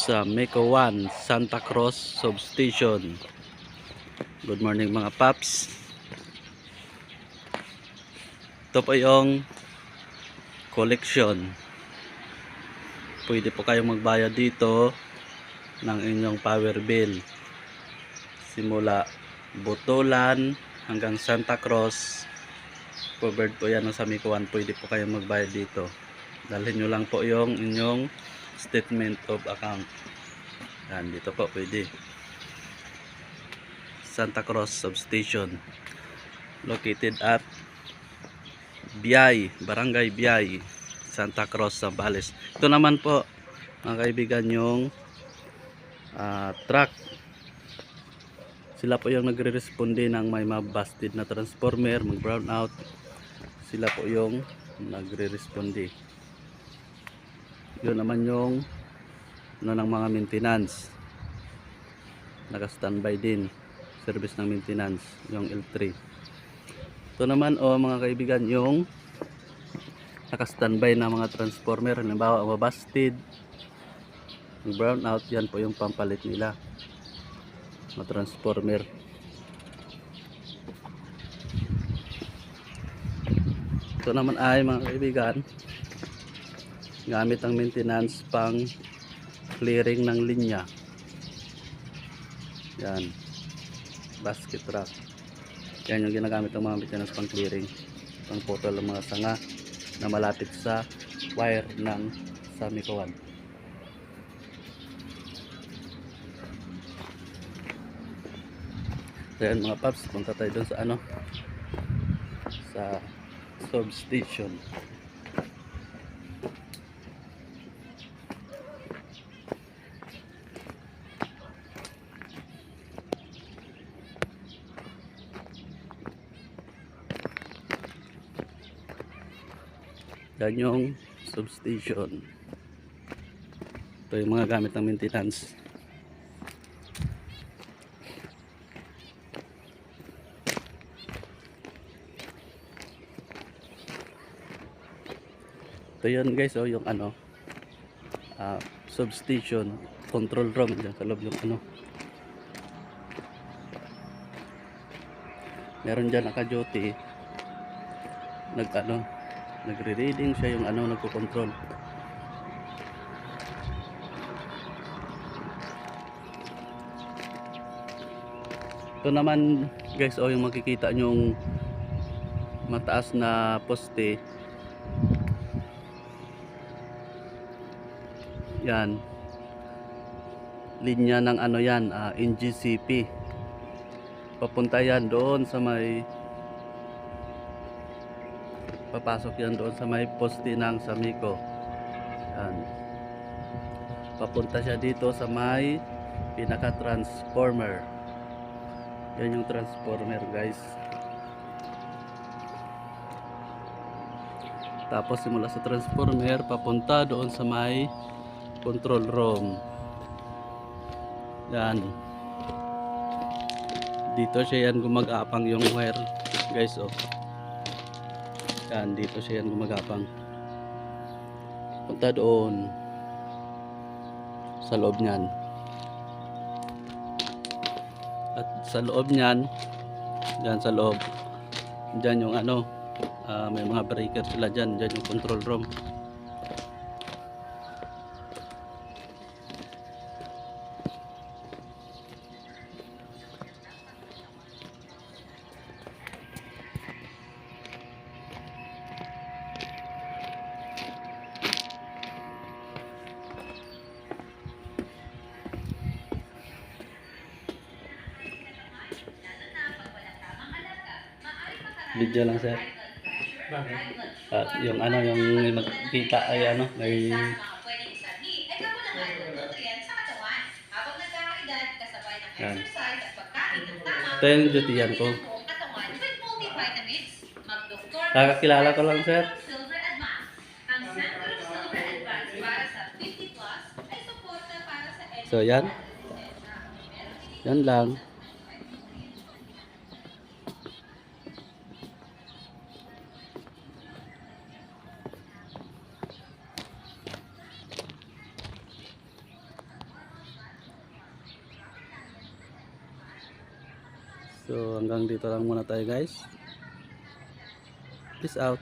sa Meko 1 Santa Cruz Substation. Good morning mga paps. Ito po yung collection. Pwede po kayong magbayad dito ng inyong power bill. Simula Butulan hanggang Santa Cruz. Covered po yan sa Meko 1. Pwede po kayong magbayad dito. Dalhin nyo lang po yung inyong statement of account. Yan, dito po pwede. Santa Cruz Substation. Located at Biyay, Barangay Biyay, Santa Cruz, Zambales. Ito naman po, mga kaibigan, yung truck. Sila po yung nagre-responde ng may mabusted na transformer, mag-brown out. Sila po yung nagre-responde. Yun naman yung ng mga maintenance. Naka-standby din. Service ng maintenance, yung L3. Ito naman mga kaibigan, yung naka-standby na mga transformer. Halimbawa, mabusted, brown out, yan po yung pampalit nila. Mga transformer. Ito naman ay mga kaibigan, gamit ang maintenance pang clearing ng linya. Yan, basket truck. Yan yung ginagamit ng mga maintenance pang clearing, pang putol ng mga sanga na malapit sa wire ng sa Meko 1. So yan mga paps, punta tayo dun sa sa substation. Yan yung substation. Ito yung mga gamit ng maintenance. Ito yun guys, yung substation control room. Diyan sa loob yung meron dyan naka-duty, nagre-reading siya yung nagko-control. Ito naman guys, yung makikita nyong mataas na poste. Yan, linya ng NGCP. Papunta yan doon sa may, papasok yan doon sa may poste ng sa Meko. Yan, papunta siya dito sa may pinaka transformer. Yan yung transformer guys. Tapos simula sa transformer papunta doon sa may control room. Yan, dito siya yan gumagapang yung wire guys. Yan, dito siya yan gumagapang. Punta doon sa loob niyan. At sa loob niyan, diyan sa loob, diyan yung may mga breaker sila diyan, diyan yung control room. Video lang sir. Yung yung magkita ay may yan. Ito yung dutihan ko. Kakakilala ko lang sir. So yan. Yan lang. So hanggang dito lang muna tayo guys. Peace out.